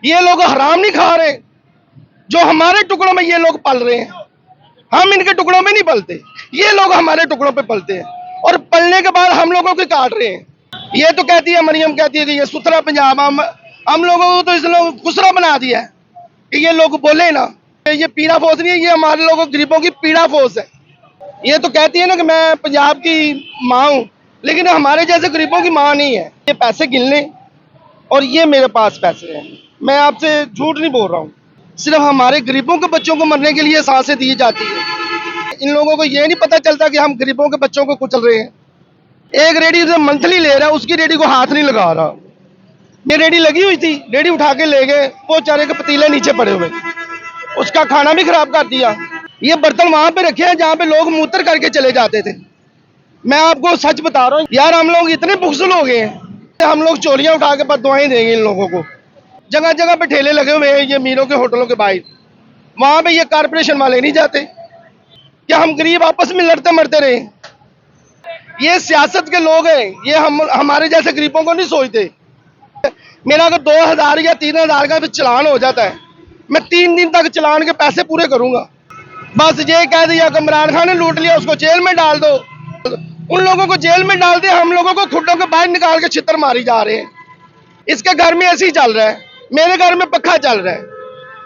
ये लोग हराम नहीं खा रहे जो हमारे टुकड़ों में ये लोग पल रहे हैं। हम इनके टुकड़ों में नहीं पलते, ये लोग हमारे टुकड़ों पे पलते हैं और पलने के बाद हम लोगों को काट रहे हैं। ये तो कहती है, मरियम कहती है कि ये सुथरा पंजाब, हम लोगों को तो इस लोग खुसरा बना दिया है कि ये लोग बोले ना। ये पीड़ा फोर्स नहीं है, ये हमारे लोगों गरीबों की पीड़ा फोर्स है। ये तो कहती है ना कि मैं पंजाब की माँ हूँ, लेकिन हमारे जैसे गरीबों की माँ नहीं है। ये पैसे गिन लें और ये मेरे पास पैसे हैं, मैं आपसे झूठ नहीं बोल रहा हूँ। सिर्फ हमारे गरीबों के बच्चों को मरने के लिए सांसें दी जाती है। इन लोगों को ये नहीं पता चलता कि हम गरीबों के बच्चों को कुचल रहे हैं। एक रेडी जो मंथली ले रहा है उसकी रेडी को हाथ नहीं लगा रहा। ये रेडी लगी हुई थी, रेडी उठा के ले गए, वो चारे के पतीले नीचे पड़े हुए, उसका खाना भी खराब कर दिया। ये बर्तन वहां पे रखे हैं जहाँ पे लोग मूत्र करके चले जाते थे। मैं आपको सच बता रहा हूँ यार, हम लोग इतने बुक्सल हो गए हैं, हम लोग चोरियां उठा के बददुआएं देंगे इन लोगों को। जगह जगह पे ठेले लगे हुए हैं ये मीरों के होटलों के बाहर, वहां पे ये कारपोरेशन वाले नहीं जाते क्या हम गरीब आपस में लड़ते मरते रहे? ये सियासत के लोग हैं, ये हमारे जैसे गरीबों को नहीं सोचते। मेरा अगर 2000 या 3000 का चलान हो जाता है, मैं 3 दिन तक चलान के पैसे पूरे करूंगा। बस ये कह दिया कि इमरान खान ने लूट लिया, उसको जेल में डाल दो। उन लोगों को जेल में डाल दिया, हम लोगों को खुड्डों के बाहर निकाल के छितर मारी जा रहे हैं। इसके घर में ऐसे ही चल रहा है, मेरे घर में पक्का चल रहा है।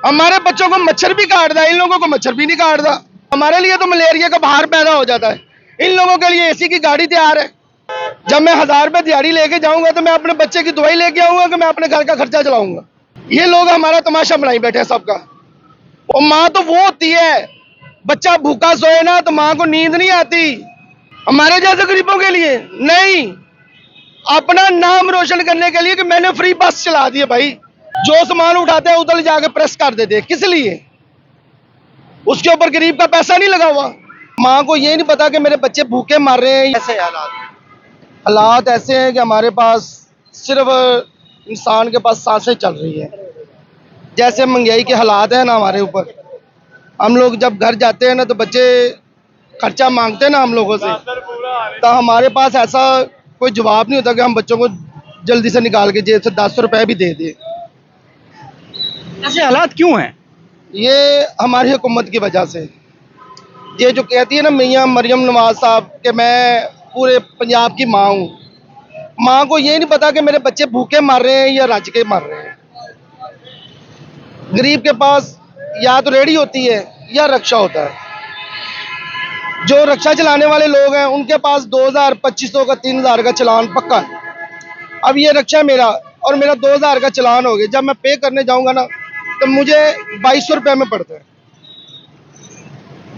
हमारे बच्चों को मच्छर भी काट रहा है, इन लोगों को मच्छर भी नहीं काट रहा। हमारे लिए तो मलेरिया का बाहर पैदा हो जाता है, इन लोगों के लिए एसी की गाड़ी तैयार है। जब मैं 1000 रुपये दिहाड़ी लेके जाऊंगा तो मैं अपने बच्चे की दवाई लेके आऊंगा कि मैं अपने घर का खर्चा चलाऊंगा। ये लोग हमारा तमाशा बनाई बैठे हैं सबका। और माँ तो वो होती है, बच्चा भूखा सोए ना तो माँ को नींद नहीं आती। हमारे जैसे गरीबों के लिए नहीं, अपना नाम रोशन करने के लिए कि मैंने फ्री बस चला दी है भाई। जो सामान उठाते हैं उधर जाके प्रेस कर देते हैं, किस लिए? उसके ऊपर गरीब का पैसा नहीं लगा हुआ। माँ को ये नहीं पता कि मेरे बच्चे भूखे मर रहे हैं। ऐसे हालात ऐसे हैं कि हमारे पास सिर्फ इंसान के पास सांसें चल रही है। जैसे महंगाई के हालात हैं ना हमारे ऊपर, हम लोग जब घर जाते हैं ना तो बच्चे खर्चा मांगते हैं ना हम लोगों से, तो हमारे पास ऐसा कोई जवाब नहीं होता कि हम बच्चों को जल्दी से निकाल के जेब से 10 रुपए भी दे दें। ऐसे हालात क्यों हैं? ये हमारी हुकूमत की वजह से। ये जो कहती है ना मियां मरियम नवाज साहब कि मैं पूरे पंजाब की माँ हूँ, माँ को ये नहीं पता कि मेरे बच्चे भूखे मर रहे हैं या रज के मर रहे हैं। गरीब के पास या तो रेडी होती है या रक्षा होता है। जो रक्षा चलाने वाले लोग हैं उनके पास 2000 2500 का 3000 का चलान पक्का है। अब ये रक्षा मेरा और मेरा 2000 का चलान हो गया, जब मैं पे करने जाऊंगा ना तो मुझे 2200 रुपये में पड़ता है।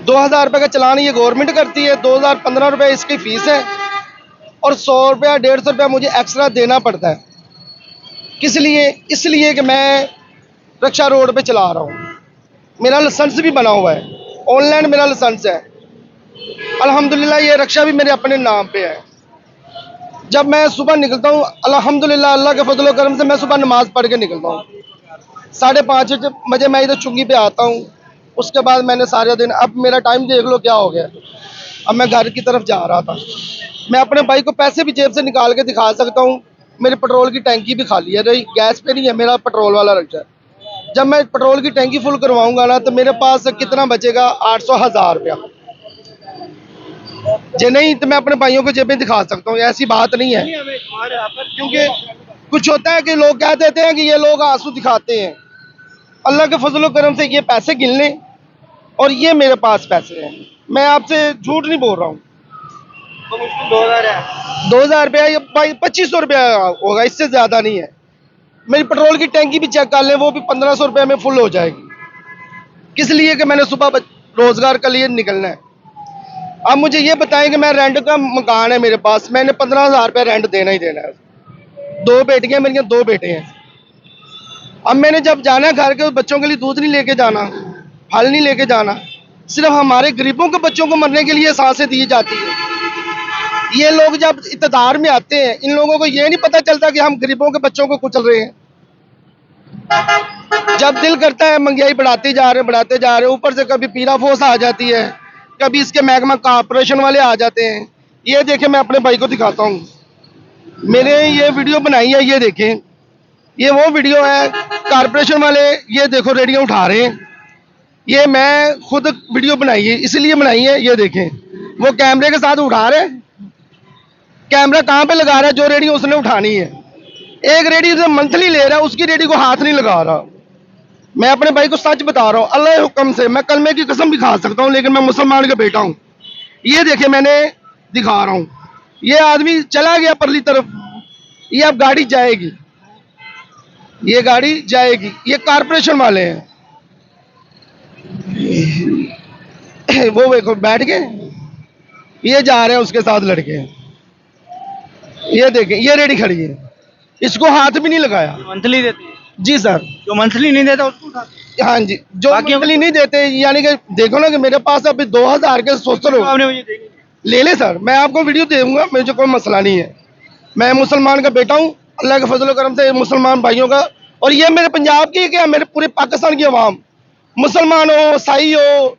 2000 रुपये का चलान ये गवर्नमेंट करती है, 2015 रुपये इसकी फीस है और 100 रुपया 150 रुपया मुझे एक्स्ट्रा देना पड़ता है। किस लिए? इसलिए कि मैं रक्षा रोड पे चला रहा हूँ, मेरा लाइसेंस भी बना हुआ है, ऑनलाइन मेरा लाइसेंस है। अल्हम्दुलिल्लाह ये रक्षा भी मेरे अपने नाम पे है। जब मैं सुबह निकलता हूँ अल्हम्दुलिल्लाह अल्लाह के फजल करम से मैं सुबह नमाज पढ़ के निकलता हूँ। 5:30 बजे मैं इधर चुंगी पे आता हूँ। उसके बाद मैंने सारे दिन, अब मेरा टाइम देख लो क्या हो गया। अब मैं घर की तरफ जा रहा था, मैं अपने भाई को पैसे भी जेब से निकाल के दिखा सकता हूँ। मेरे पेट्रोल की टैंकी भी खाली है, रही गैस पे नहीं है, मेरा पेट्रोल वाला रखा है। जब मैं पेट्रोल की टैंकी फुल करवाऊंगा ना तो मेरे पास कितना बचेगा? 800 1000 रुपया। जे नहीं तो मैं अपने भाइयों को जेबें दिखा सकता हूँ, ऐसी बात नहीं है। क्योंकि कुछ होता है कि लोग कह देते हैं कि ये लोग आंसू दिखाते हैं। अल्लाह के फजल करम से ये पैसे गिन लें और ये मेरे पास पैसे हैं, मैं आपसे झूठ नहीं बोल रहा हूँ। तो मुश्किल 2000 है, 2000 रुपया या 2500 रुपया होगा, इससे ज्यादा नहीं है। मेरी पेट्रोल की टैंकी भी चेक कर लें, वो भी 1500 रुपये में फुल हो जाएगी। किस लिए? कि मैंने सुबह रोजगार के लिए निकलना है। अब मुझे ये बताएं कि मैं रेंट का मकान है मेरे पास, मैंने 15,000 रुपया रेंट देना ही देना है। 2 बेटियां मेरी, 2 बेटे हैं। अब मैंने जब जाना है घर के बच्चों के लिए दूध नहीं लेके जाना, फल नहीं लेके जाना, सिर्फ हमारे गरीबों के बच्चों को मरने के लिए सांसें दी जाती है। ये लोग जब इक़्तिदार में आते हैं, इन लोगों को ये नहीं पता चलता कि हम गरीबों के बच्चों को कुचल रहे हैं। जब दिल करता है महंगाई बढ़ाते जा रहे, ऊपर से कभी पीरा फोर्स आ जाती है, कभी इसके महकमा कॉर्पोरेशन वाले आ जाते हैं। ये देखें, मैं अपने भाई को दिखाता हूँ, मैंने ये वीडियो बनाई है, ये देखें, ये वो वीडियो है, कारपोरेशन वाले ये देखो रेडियो उठा रहे हैं। ये मैं खुद वीडियो बनाई है, इसलिए बनाई है, ये देखें वो कैमरे के साथ उठा रहे हैं। कैमरा कहाँ पे लगा रहा है? जो रेडी उसने उठानी है। एक रेडी जो मंथली ले रहा है उसकी रेडी को हाथ नहीं लगा रहा। मैं अपने भाई को सच बता रहा हूँ, अल्लाह के हुक्म से। मैं कलमे की कसम भी खा सकता हूँ, लेकिन मैं मुसलमान का बेटा हूँ। ये देखे, मैंने दिखा रहा हूँ, ये आदमी चला गया परली तरफ, ये अब गाड़ी जाएगी, ये गाड़ी जाएगी। ये कारपोरेशन वाले हैं, वो देखो बैठ के ये जा रहे हैं उसके साथ लड़के। ये देखें, ये रेडी खड़ी है, इसको हाथ भी नहीं लगाया। मंथली देते हैं, जी सर। जो मंथली नहीं देता उसको उठाते हैं। हाँ जी, जो बाकियों मंथली नहीं देते, यानी कि देखो ना कि मेरे पास अभी 2000 के सोचो आपने मुझे देखी। ले ले सर, मैं आपको वीडियो दे दूंगा, मुझे कोई मसला नहीं है। मैं मुसलमान का बेटा हूँ, अल्लाह के फजल करम से मुसलमान भाइयों का। और ये मेरे पंजाब की क्या, मेरे पूरे पाकिस्तान की आवाम, मुसलमान हो, ईसाई हो,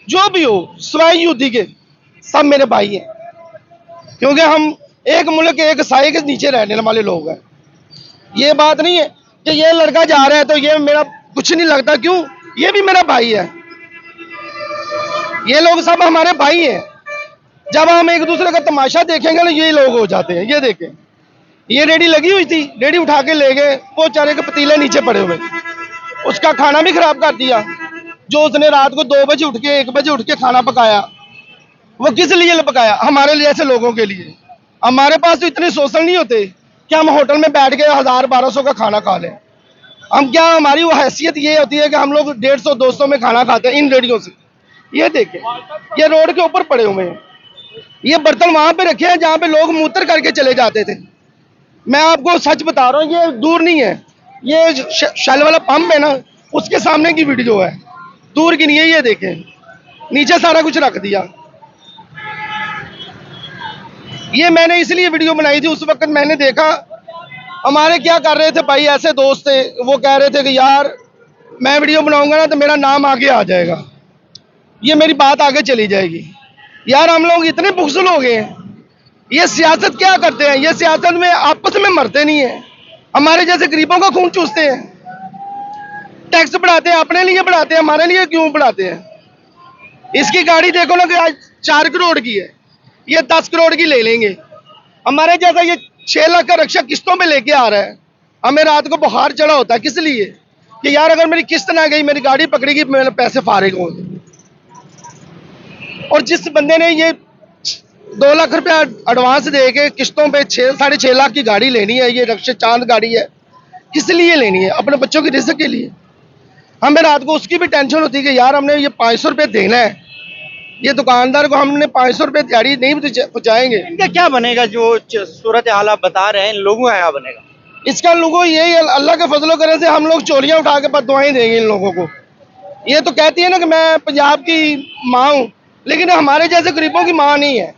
जो भी हो, सिवाय यहूदी के, सब मेरे भाई हैं। क्योंकि हम एक मुल्क एक साए के नीचे रहने वाले लोग हैं। ये बात नहीं है कि ये लड़का जा रहा है तो ये मेरा कुछ नहीं लगता, क्यों? ये भी मेरा भाई है। ये लोग सब हमारे भाई हैं। जब हम एक दूसरे का तमाशा देखेंगे ना, ये लोग हो जाते हैं। ये देखें, ये रेडी लगी हुई थी, रेडी उठा के ले गए, वो बेचारे के पतीले नीचे पड़े हुए, उसका खाना भी खराब कर दिया। जो उसने रात को 2 बजे उठ के 1 बजे उठ के खाना पकाया, वो किस लिए पकाया? हमारे लिए, ऐसे लोगों के लिए। हमारे पास तो इतने सोशल नहीं होते कि हम होटल में बैठ के 1000-1200 का खाना खा लें। हम क्या, हमारी वो हैसियत ये होती है कि हम लोग 150-200 में खाना खाते हैं इन रेडियो से। ये देखें, ये रोड के ऊपर पड़े हुए हैं, ये बर्तन वहां पे रखे हैं जहां पे लोग मूत्र करके चले जाते थे। मैं आपको सच बता रहा हूँ, ये दूर नहीं है, ये शेल वाला पंप है ना, उसके सामने की वीडियो है, दूर की नहीं है। ये देखें, नीचे सारा कुछ रख दिया। ये मैंने इसलिए वीडियो बनाई थी, उस वक्त मैंने देखा हमारे क्या कर रहे थे भाई, ऐसे दोस्त थे, वो कह रहे थे कि यार मैं वीडियो बनाऊंगा ना तो मेरा नाम आगे आ जाएगा, ये मेरी बात आगे चली जाएगी। यार हम लोग इतने बुक्सल हो गए हैं। ये सियासत क्या करते हैं? ये सियासत में आपस में मरते नहीं है, हमारे जैसे गरीबों का खून चूसते हैं। टैक्स बढ़ाते हैं, अपने लिए बढ़ाते हैं, हमारे लिए क्यों बढ़ाते हैं? इसकी गाड़ी देखो ना कि आज 4 करोड़ की है, ये 10 करोड़ की ले लेंगे। हमारे जैसा ये 6 लाख का रक्षा किस्तों पे लेके आ रहा है। हमें रात को बुखार चढ़ा होता है, किस लिए? कि यार अगर मेरी किस्त ना गई, मेरी गाड़ी पकड़ेगी, मेरे पैसे फारिग होंगे। और जिस बंदे ने ये 2 लाख रुपया एडवांस दे के किस्तों पे 6-6.5 लाख की गाड़ी लेनी है, ये रक्षा चांद गाड़ी है, किस लिए लेनी है? अपने बच्चों की रिस्क के लिए। हमें रात को उसकी भी टेंशन होती है कि यार हमने ये 500 रुपये देना है, ये दुकानदार को हमने 500 रुपये दिहाड़ी नहीं पहुँचाएंगे। इनका क्या बनेगा? जो सूरत हाल आप बता रहे हैं, इन लोगों का क्या बनेगा? इसका लोगों यही, अल्लाह के फजलो करे से हम लोग चोलियां उठा के बददुआएं देंगे इन लोगों को। ये तो कहती है ना कि मैं पंजाब की माँ हूँ, लेकिन हमारे जैसे गरीबों की माँ नहीं है।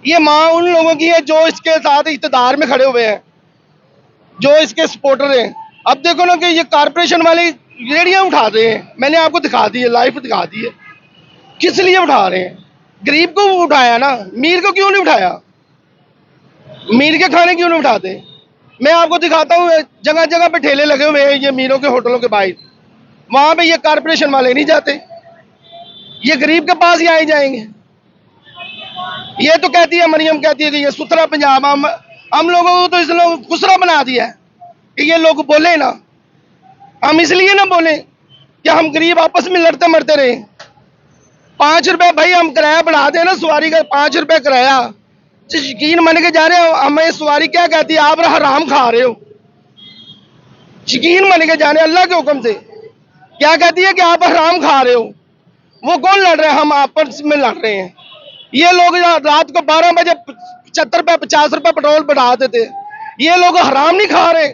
ये माँ उन लोगों की है जो इसके साथ इक़्तिदार में खड़े हुए हैं, जो इसके सपोर्टर हैं। अब देखो ना कि ये कारपोरेशन वाले रेडियाँ उठा रहे हैं, मैंने आपको दिखा दी है, लाइव दिखा दी है। किस लिए उठा रहे हैं? गरीब को उठाया ना, मीर को क्यों नहीं उठाया? मीर के खाने क्यों नहीं उठाते? मैं आपको दिखाता हूँ, जगह जगह पे ठेले लगे हुए हैं ये मीरों के होटलों के बाहर, वहां पे ये कारपोरेशन वाले नहीं जाते, ये गरीब के पास ही आए जाएंगे। ये तो कहती है, मरियम कहती है कि ये सुथरा पंजाब, हम लोगों को तो इस लोग खुसरा बना दिया है कि ये लोग बोले ना। हम इसलिए ना बोले कि हम गरीब आपस में लड़ते मरते रहे। 5 रुपए भाई हम किराया बढ़ा दें ना, सवारी का 5 रुपए किराया, यकीन मान के जा रहे हो। हमें सवारी क्या कहती है? आप हराम खा रहे हो। यकीन मान के जा रहे हैं अल्लाह के हुक्म से, क्या कहती है कि आप हराम खा रहे हो। वो कौन लड़ रहे हैं? हम आपस में लड़ रहे हैं। ये लोग रात को 12 बजे 75 रुपए 50 रुपए पेट्रोल बढ़ा देते। ये लोग हराम नहीं खा रहे,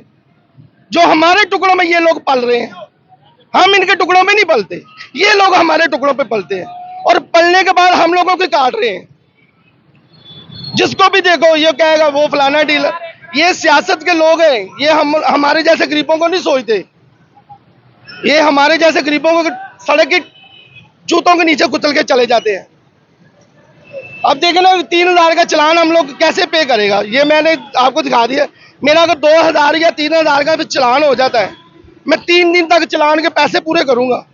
जो हमारे टुकड़ों में ये लोग पल रहे हैं। हम इनके टुकड़ों में नहीं पलते, ये लोग हमारे टुकड़ों पे पलते हैं, और पलने के बाद हम लोगों को काट रहे हैं। जिसको भी देखो ये कहेगा वो फलाना डीलर। ये सियासत के लोग हैं, ये हमारे जैसे गरीबों को नहीं सोचते। ये हमारे जैसे गरीबों को सड़क की जूतों के नीचे कुचल के चले जाते हैं। अब देखें ना, 3000 का चलान हम लोग कैसे पे करेगा? ये मैंने आपको दिखा दिया, मेरा अगर 2000 या 3000 का भी चालान हो जाता है, मैं 3 दिन तक चालान के पैसे पूरे करूंगा।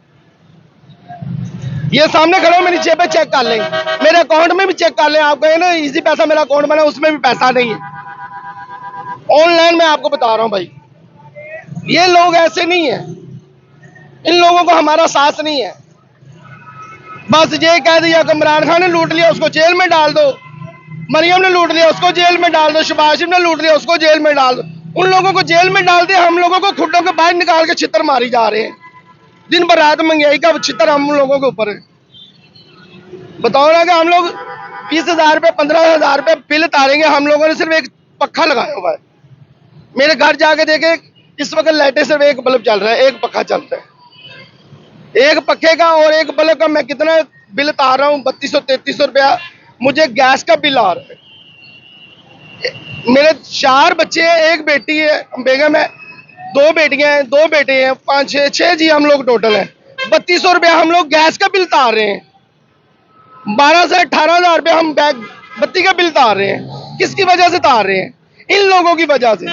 ये सामने खड़े हो, मेरी जेब पे चेक कर लें, मेरे अकाउंट में भी चेक कर लें। आप कहें ना इजी पैसा मेरा अकाउंट बना, उसमें भी पैसा नहीं है। ऑनलाइन मैं आपको बता रहा हूं भाई, ये लोग ऐसे नहीं है, इन लोगों को हमारा साथ नहीं है। बस ये कह दिया कि इमरान खान ने लूट लिया, उसको जेल में डाल दो, मरियम ने लूट लिया, उसको जेल में डाल दो, शहबाज ने लूट लिया, उसको जेल में डाल दो। उन लोगों को जेल में डाल दिया, हम लोगों को खुड्डों के बाहर निकाल के छितर मारी जा रहे हैं। दिन भर रात महंगाई का छितर हम लोगों के ऊपर है। बताओ ना कि हम लोग 20,000 रुपये 15,000 रुपये बिल तारेंगे, हम लोगों ने सिर्फ एक पक्खा लगाया हुआ है। मेरे घर जाके देखे, इस वक्त लाइटें सिर्फ एक बल्ब चल रहा है, एक पक्खा चल रहा है। एक पक्खे का और एक बल्ब का मैं कितना बिल तार रहा हूँ, 3200-3300 रुपया मुझे गैस का बिल आ रहा है। मेरे 4 बच्चे हैं, एक बेटी है, बेगम है, 2 बेटियां हैं, 2 बेटे हैं, 5 6 जी हम लोग टोटल हैं। 3200 रुपया हम लोग गैस का बिल तार रहे हैं, 12 से 18,000 रुपया हम बत्ती का बिल तार रहे हैं। किसकी वजह से तार रहे हैं? इन लोगों की वजह से।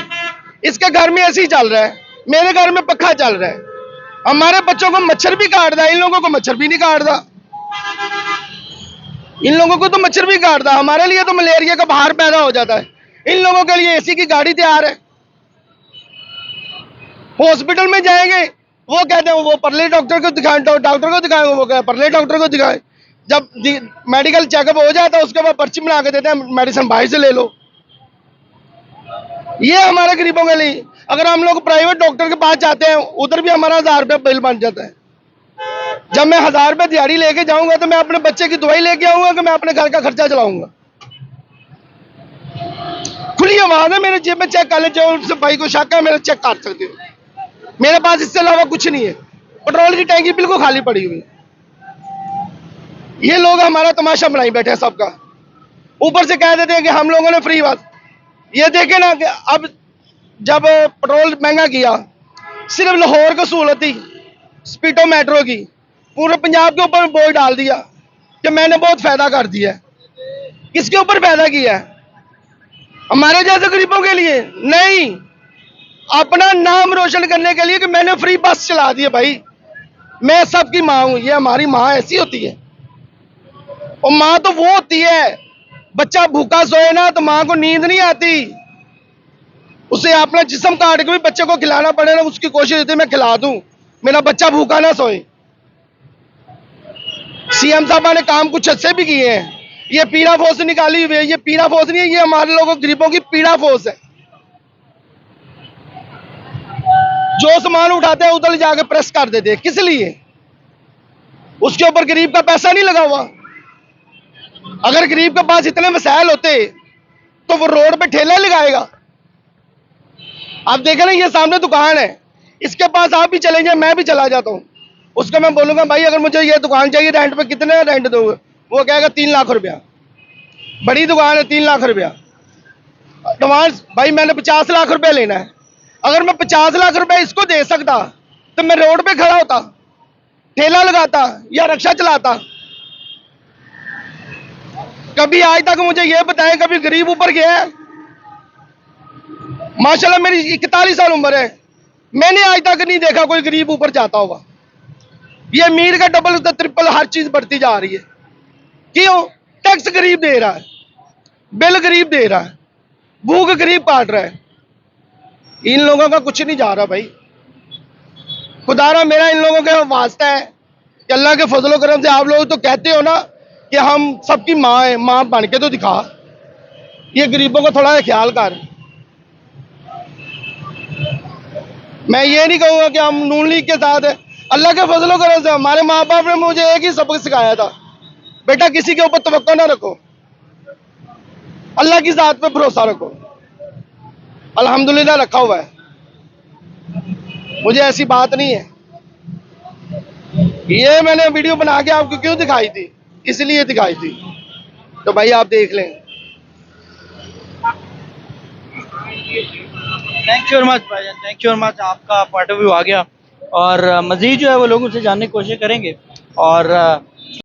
इसके घर में ऐसे ही चल रहा है, मेरे घर में पक्खा चल रहा है। हमारे बच्चों को मच्छर भी काटता है, इन लोगों को मच्छर भी नहीं काटता। इन लोगों को तो मच्छर भी काटता, हमारे लिए तो मलेरिया का बाहर पैदा हो जाता है। इन लोगों के लिए एसी की गाड़ी तैयार है। हॉस्पिटल में जाएंगे, वो कहते हैं वो परले डॉक्टर को दिखाएं, डॉक्टर को दिखाएं, वो कहते परले डॉक्टर को दिखाएं। जब मेडिकल चेकअप हो जाता है, उसके बाद पर्ची बना के देते हैं, मेडिसिन बाहर से ले लो। ये हमारे गरीबों के लिए। अगर हम लोग प्राइवेट डॉक्टर के पास जाते हैं, उधर भी हमारा 1000 रुपये बिल बन जाता है। जब मैं 1000 रुपये दिहाड़ी लेके जाऊंगा तो मैं अपने बच्चे की दवाई लेके आऊंगा कि मैं अपने घर का खर्चा चलाऊंगा? खुली आवाज है, मेरे जेब में चेक कर ले, जो उनसे भाई को शक है मेरे चेक कर सकते हो। मेरे पास इससे अलावा कुछ नहीं है। पेट्रोल की टैंकी बिल्कुल खाली पड़ी हुई। ये लोग हमारा तमाशा बनाई बैठे हैं सबका। ऊपर से कह देते हैं कि हम लोगों ने फ्री बात। ये देखे ना कि अब जब पेट्रोल महंगा किया, सिर्फ लाहौर को सहूलत थी स्पीडो मेट्रो की, पूरे पंजाब के ऊपर बोझ डाल दिया कि मैंने बहुत फायदा कर दिया। किसके ऊपर फायदा किया है? हमारे जैसे गरीबों के लिए नहीं, अपना नाम रोशन करने के लिए कि मैंने फ्री बस चला दी है। भाई मैं सबकी माँ हूं, ये हमारी माँ ऐसी होती है। और माँ तो वो होती है, बच्चा भूखा सोए ना तो माँ को नींद नहीं आती, उसे अपना जिस्म काट के भी बच्चे को खिलाना पड़े ना, उसकी कोशिश होती है मैं खिला दूं, मेरा बच्चा भूखा ना सोए। सीएम साहब ने काम कुछ अच्छे भी किए हैं। ये पीड़ा फोर्स निकाली हुई है, ये पीड़ा फोर्स नहीं है, ये हमारे लोगों गरीबों की पीड़ा फोर्स है। जो सामान उठाते हैं उधर जाके प्रेस कर देते हैं। किस लिए? उसके ऊपर गरीब का पैसा नहीं लगा हुआ। अगर गरीब के पास इतने वसाइल होते तो वो रोड पे ठेला लगाएगा। आप देखें ना, ये सामने दुकान है, इसके पास आप भी चले जाए, मैं भी चला जाता हूँ, उसको मैं बोलूंगा भाई अगर मुझे ये दुकान चाहिए रेंट पे कितने रेंट दोगे? वो कहेगा 3 लाख रुपया। बड़ी दुकान है, 3 लाख रुपया एडवांस। भाई मैंने 50 लाख रुपया लेना है। अगर मैं 50 लाख रुपया इसको दे सकता तो मैं रोड पे खड़ा होता, ठेला लगाता या रिक्शा चलाता। कभी आज तक मुझे ये बताएं कभी गरीब ऊपर गया है? माशाल्लाह मेरी 41 साल उम्र है, मैंने आज तक नहीं देखा कोई गरीब ऊपर जाता होगा। ये मीर का डबल ट्रिपल हर चीज बढ़ती जा रही है। क्यों? टैक्स गरीब दे रहा है, बिल गरीब दे रहा है, भूख गरीब काट रहा है। इन लोगों का कुछ नहीं जा रहा भाई। खुदारा मेरा इन लोगों के वास्ता है कि अल्लाह के फजलो करम से आप लोग तो कहते हो ना कि हम सबकी माँ है, माँ बन के तो दिखा। ये गरीबों को थोड़ा ख्याल कर। मैं ये नहीं कहूँगा कि हम नून लीग के साथ है। अल्लाह के फजलो करम से हमारे माँ बाप ने मुझे एक ही सबक सिखाया था, बेटा किसी के ऊपर तवक्को ना रखो, अल्लाह की जात पे भरोसा रखो। अल्हम्दुलिल्लाह रखा हुआ है, मुझे ऐसी बात नहीं है। ये मैंने वीडियो बना के आपको क्यों दिखाई थी? इसलिए दिखाई थी, तो भाई आप देख लें। थैंक यू वेरी मच भाईजान, थैंक यू वेरी मच। आपका पॉइंट ऑफ व्यू आ गया और मजीद जो है वो लोगों से जानने की कोशिश करेंगे और